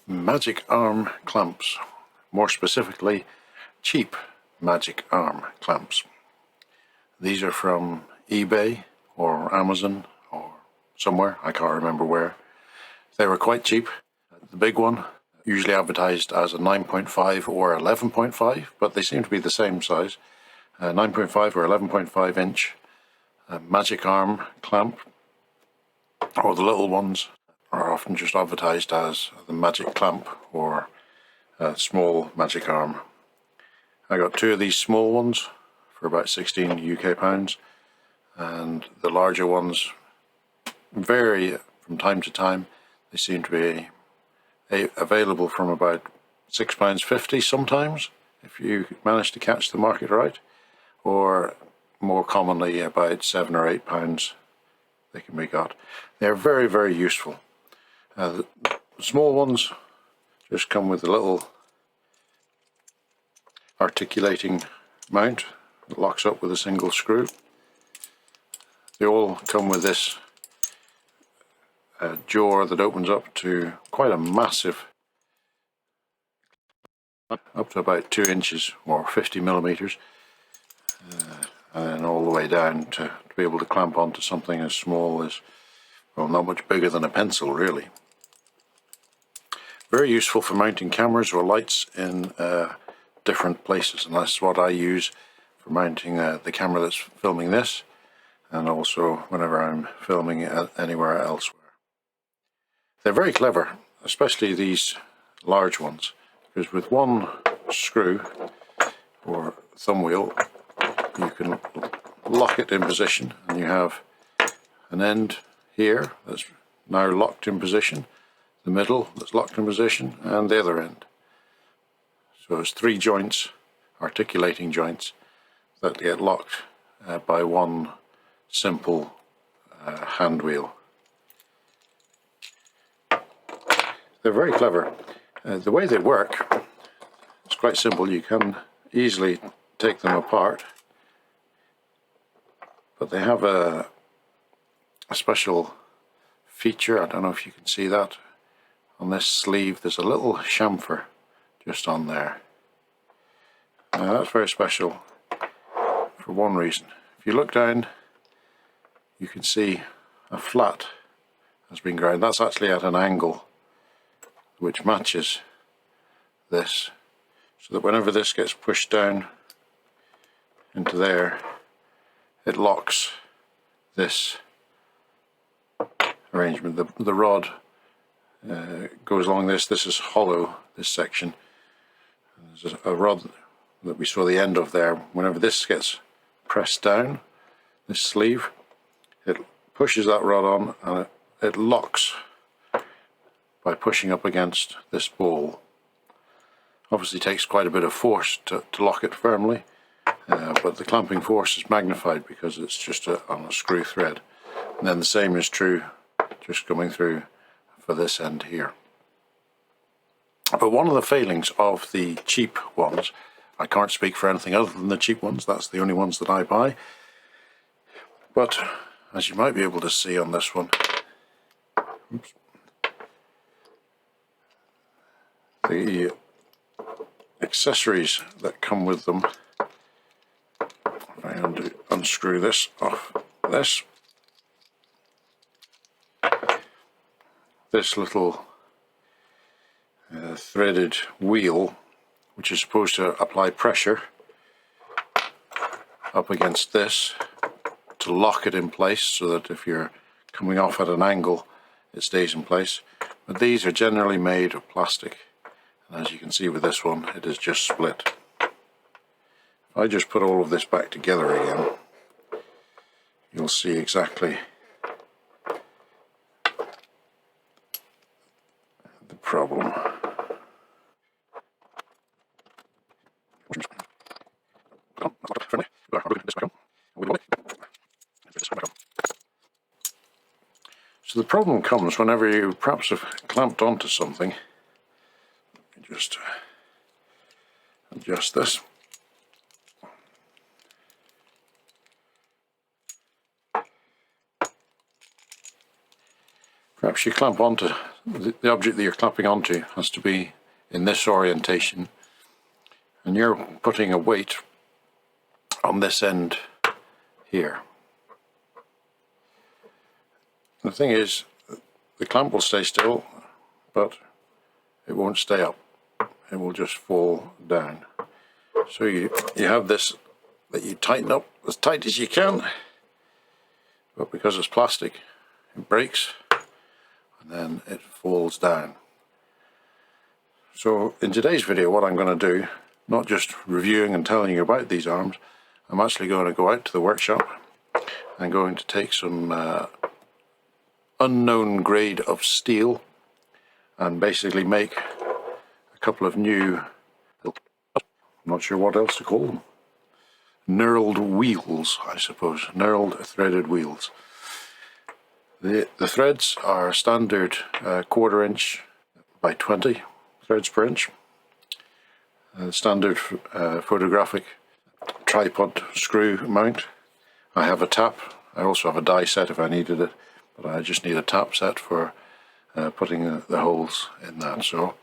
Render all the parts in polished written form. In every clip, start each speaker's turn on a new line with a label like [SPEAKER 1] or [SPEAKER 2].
[SPEAKER 1] magic arm clamps, more specifically cheap magic arm clamps. These are from eBay or Amazon or somewhere, I can't remember where. They were quite cheap. The big one, usually advertised as a 9.5 or 11.5, but they seem to be the same size. 9.5 or 11.5 inch magic arm clamp, or the little ones are often just advertised as the magic clamp or small magic arm. I got two of these small ones for about 16 UK pounds, and the larger ones vary from time to time. They seem to be available from about £6.50 sometimes, if you manage to catch the market right, or more commonly about £7 or £8 they can be got. They're very, very useful. The small ones just come with a little articulating mount that locks up with a single screw. They all come with this jaw that opens up to quite a massive, up to about 2 inches or 50 millimeters, and then all the way down to be able to clamp onto something as small as, well, not much bigger than a pencil really. Very useful for mounting cameras or lights in different places, and that's what I use for mounting the camera that's filming this, and also whenever I'm filming anywhere elsewhere. They're very clever, especially these large ones, because with one screw or thumb wheel you can lock it in position, and you have an end here that's now locked in position, the middle that's locked in position, and the other end. So it's 3 joints, articulating joints, that get locked by one simple hand wheel. They're very clever. The way they work, it's quite simple. You can easily take them apart, but they have a special feature. I don't know if you can see that. On this sleeve there's a little chamfer just on there. Now that's very special for one reason. If you look down, you can see a flat has been ground. That's actually at an angle which matches this, so that whenever this gets pushed down into there, it locks this arrangement. The rod goes along this. This is hollow, this section. There's a rod that we saw the end of there. Whenever this gets pressed down, this sleeve, it pushes that rod on, and it locks by pushing up against this ball. Obviously takes quite a bit of force to lock it firmly, but the clamping force is magnified because it's just on a screw thread. And then the same is true just coming through for this end here. But one of the failings of the cheap ones, I can't speak for anything other than the cheap ones, that's the only ones that I buy, but as you might be able to see on this one, oops, the accessories that come with them, if I unscrew this off this little threaded wheel, which is supposed to apply pressure up against this to lock it in place, so that if you're coming off at an angle it stays in place. But these are generally made of plastic, and as you can see with this one, it is just split. If I just put all of this back together again, you'll see exactly the problem. So the problem comes whenever you perhaps have clamped onto something. Just adjust this. Perhaps you clamp onto, the object that you're clamping onto has to be in this orientation, and you're putting a weight on this end here. The thing is, the clamp will stay still, but it won't stay up. It will just fall down. So you have this that you tighten up as tight as you can, but because it's plastic, it breaks and then it falls down. So in today's video, what I'm going to do, not just reviewing and telling you about these arms, I'm actually going to go out to the workshop and going to take some unknown grade of steel and basically make a couple of new, I'm not sure what else to call them, knurled wheels, I suppose, knurled threaded wheels. The threads are standard 1/4 inch by 20 threads per inch, standard photographic tripod screw mount. I have a tap. I also have a die set if I needed it, but I just need a tap set for putting the holes in that. So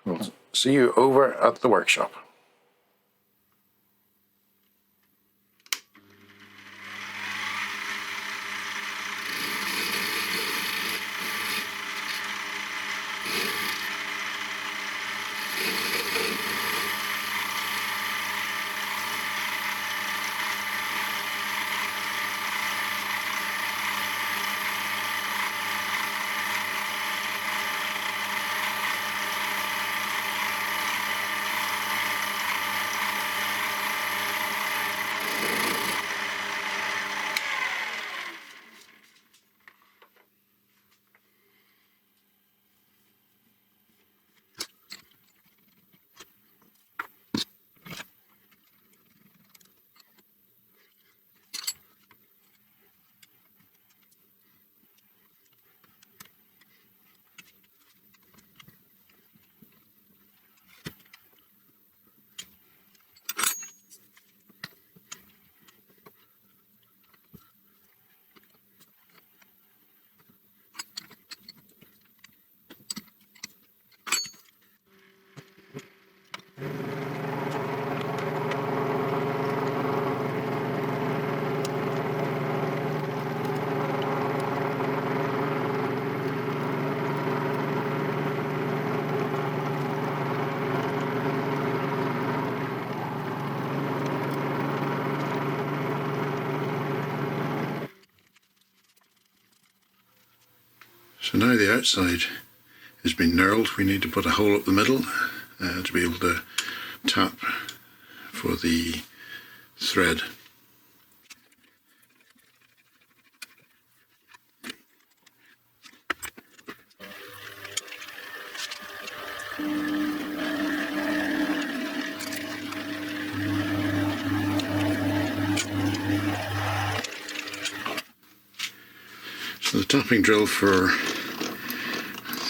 [SPEAKER 1] we'll see you over at the workshop. So now the outside has been knurled, we need to put a hole up the middle to be able to tap for the thread. So the tapping drill for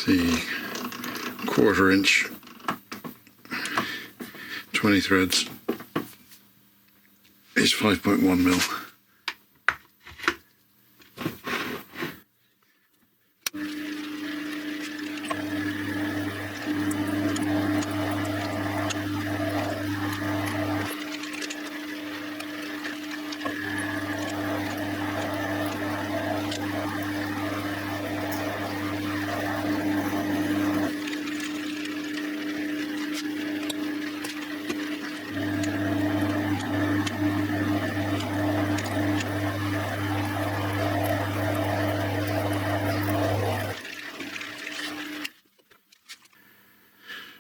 [SPEAKER 1] the 1/4 inch 20 threads is 5.1 mil.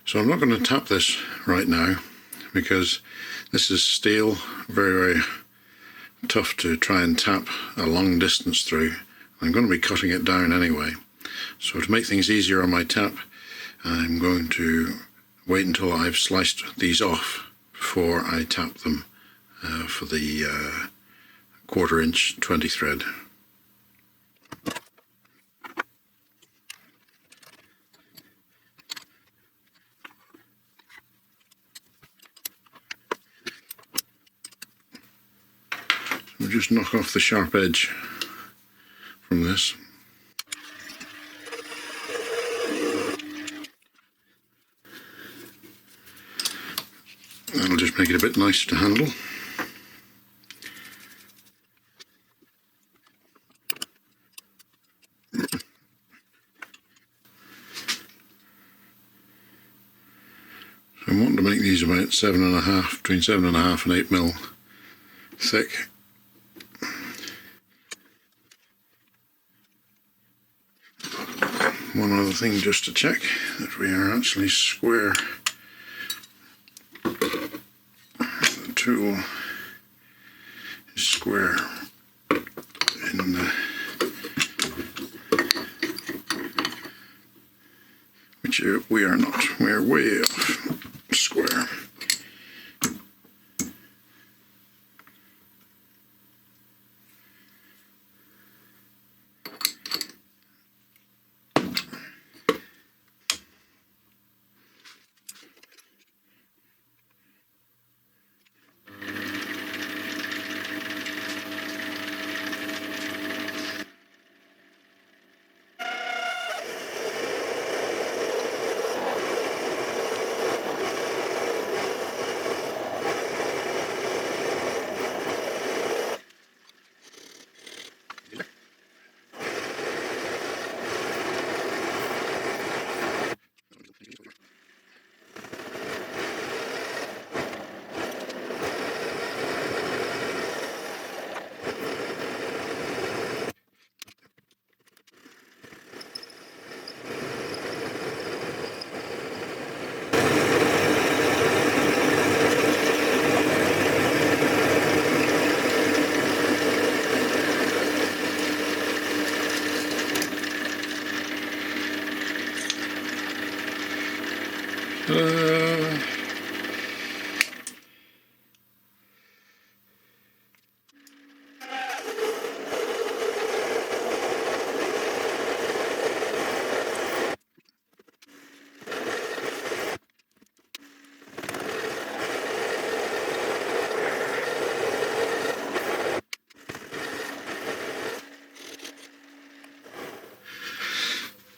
[SPEAKER 1] So I'm not going to tap this right now because this is steel, very, very tough to try and tap a long distance through. I'm going to be cutting it down anyway. So to make things easier on my tap, I'm going to wait until I've sliced these off before I tap them for the 1/4 inch 20 thread. We'll just knock off the sharp edge from this. That'll just make it a bit nicer to handle. So I'm wanting to make these about 7.5, between 7.5 and 8 mil thick. One other thing just to check that we are actually square. The tool is square in the, which we are not. We are way off square.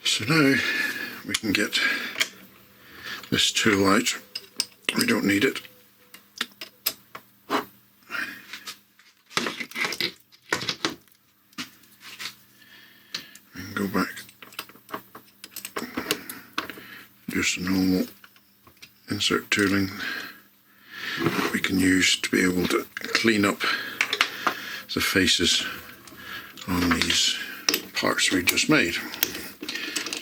[SPEAKER 1] So now we can get this tool out. We don't need it. We can go back. Just a normal insert tooling that we can use to be able to clean up the faces on these parts we just made. So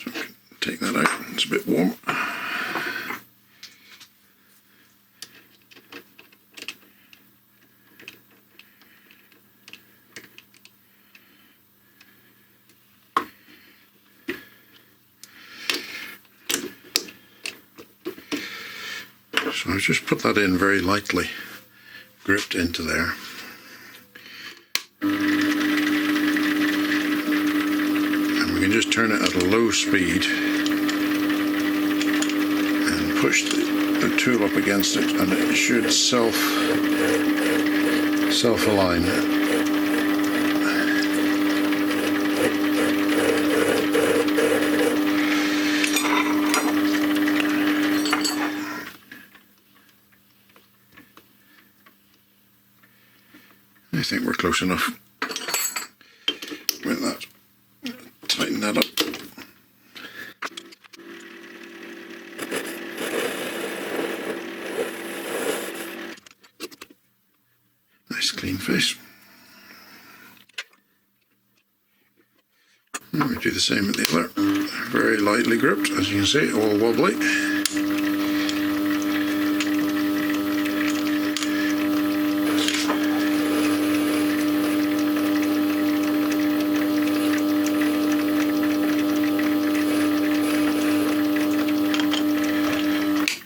[SPEAKER 1] we can take that out. It's a bit warm. So I've just put that in very lightly, gripped into there. And we can just turn it at a low speed and push the tool up against it, and it should self-align. I think we're close enough with that. Tighten that up. Nice clean face. And we do the same with the other. Very lightly gripped, as you can see, all wobbly.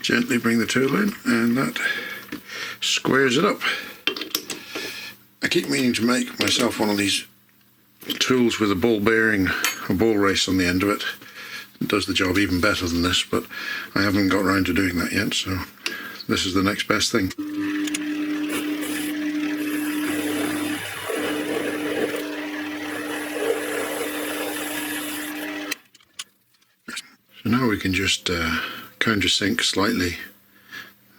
[SPEAKER 1] Gently bring the tool in, and that squares it up. I keep meaning to make myself one of these tools with a ball bearing, a ball race on the end of it. It does the job even better than this, but I haven't got around to doing that yet, so this is the next best thing. So now we can just countersink slightly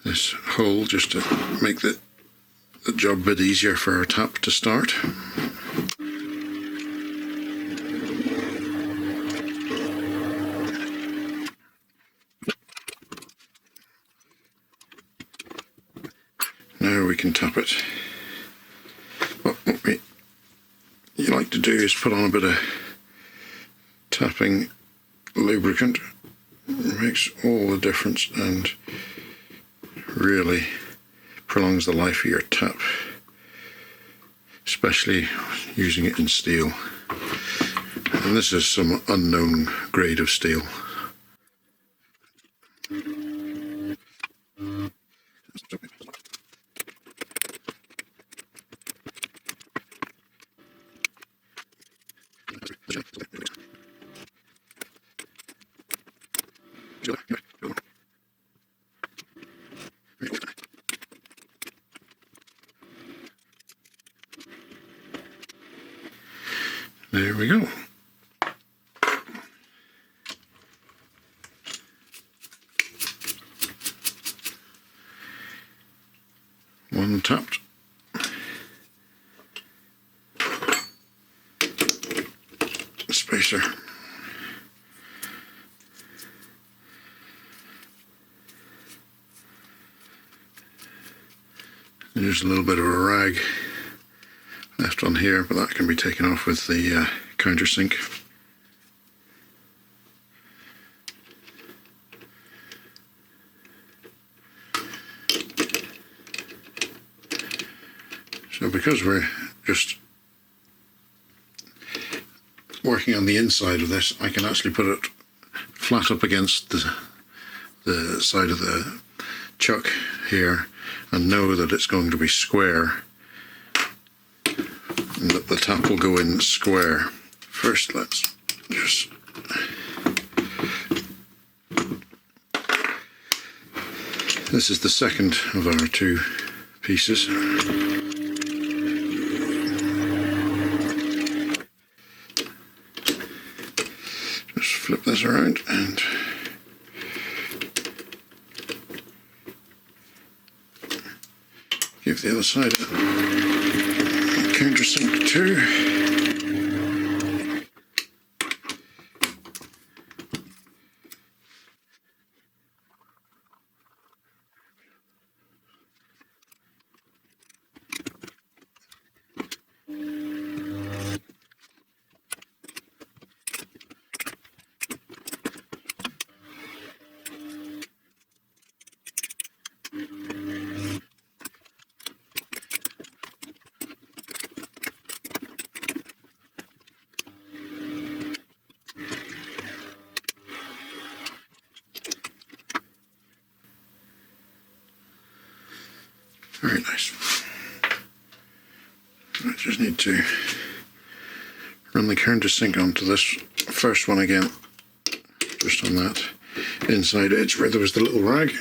[SPEAKER 1] this hole just to make the job a bit easier for our tap to start. Now we can tap it. What you like to do is put on a bit of tapping lubricant. It makes all the difference and really prolongs the life of your tap, especially using it in steel. And this is some unknown grade of steel. There we go. One tapped. Spacer. There's a little bit of a rag left on here, but that can be taken off with the countersink. So because we're just working on the inside of this, I can actually put it flat up against the side of the chuck here and know that it's going to be square and that the tap will go in square. First, let's just this is the second of our two pieces. Just flip this around and give the other side a countersink too. Very nice. I just need to run the countersink onto this first one again, just on that inside edge where there was the little rag,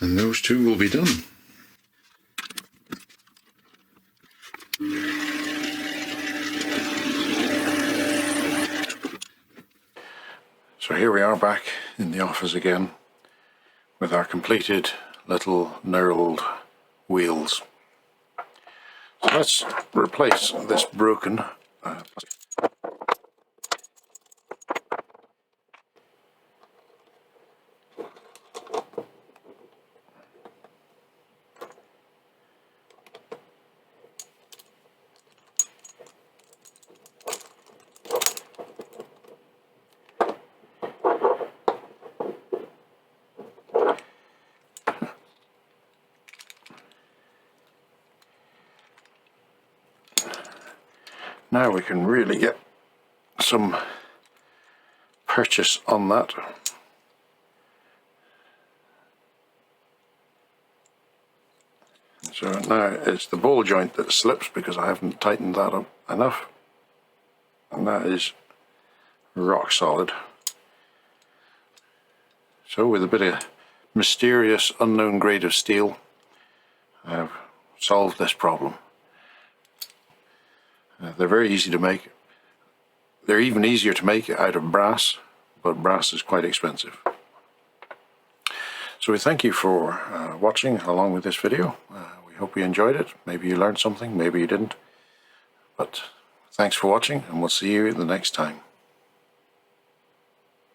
[SPEAKER 1] and those two will be done. So here we are back in the office again with our completed little knurled wheels. So let's replace this broken now we can really get some purchase on that. So now it's the ball joint that slips because I haven't tightened that up enough, and that is rock solid. So with a bit of mysterious unknown grade of steel, I've solved this problem. They're very easy to make. They're even easier to make out of brass, but brass is quite expensive. So we thank you for watching along with this video. We hope you enjoyed it. Maybe you learned something, maybe you didn't. But thanks for watching, and we'll see you the next time.